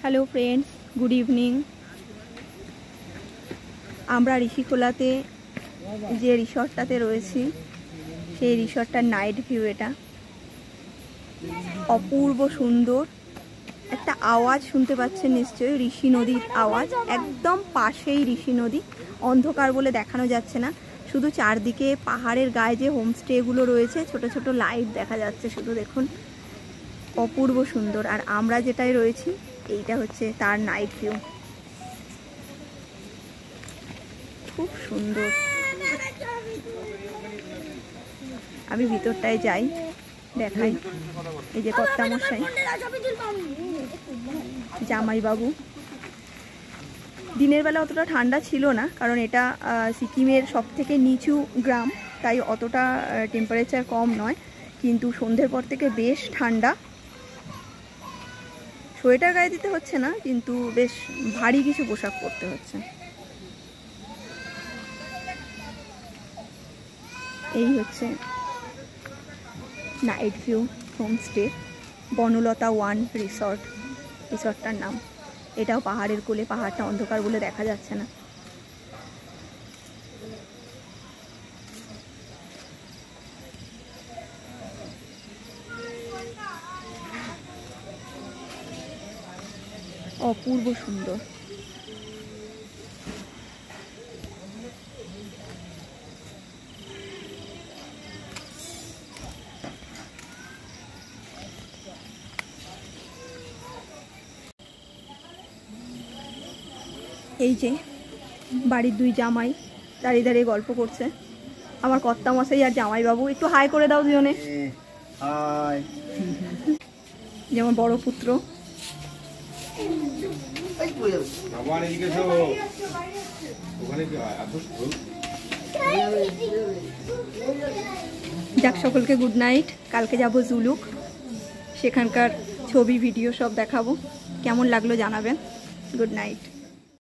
Hello friends, good evening. আমরা ঋষিখোলাতে যে রিসর্টটাতে রয়েছি সেই রিসর্টটার নাইট ভিউ। এটা অপূর্ব সুন্দর। একটা আওয়াজ শুনতে পাচ্ছেন নিশ্চয়ই, ঋষি নদীর আওয়াজ। একদম পাশেই ঋষি নদী। অন্ধকার বলে দেখানো যাচ্ছে না, শুধু চারদিকে পাহাড়ের গায়ে যে হোমস্টেগুলো রয়েছে ছোট ছোট লাইট দেখা যাচ্ছে শুধু। দেখুন, অপূর্ব সুন্দর। আর আমরা যেটাই রয়েছি এইটা হচ্ছে তার নাইট ভিউ। খুব সুন্দর। আমি ভিতরটায় যাই, দেখাই। এই যে কর্তামশাই, জামাইবাবু। দিনের বেলা অতটা ঠান্ডা ছিল না, কারণ এটা সিকিমের সব থেকে নিচু গ্রাম, তাই অতটা টেম্পারেচার কম নয়। কিন্তু সন্ধ্যের পর থেকে বেশ ঠান্ডা। সোয়েটার গায়ে দিতে হচ্ছে না, কিন্তু বেশ ভারী কিছু পোশাক পরতে হচ্ছে। এই হচ্ছে night view homestay, Banalata one রিসর্টটার নাম। এটাও পাহাড়ের কোলে। পাহাড়টা অন্ধকার বলে দেখা যাচ্ছে না। অপূর্ব সুন্দর। এই যে বাড়ির দুই জামাই দাঁড়িয়ে দাঁড়িয়ে গল্প করছে। আমার কর্তামশাই আর জামাইবাবু। একটু হাই করে দাও দুজনে। যেমন বড় পুত্র। যাক, সকলকে গুড নাইট। কালকে যাব জুলুক, সেখানকার ছবি ভিডিও সব দেখাবো। কেমন লাগলো জানাবেন। Good night.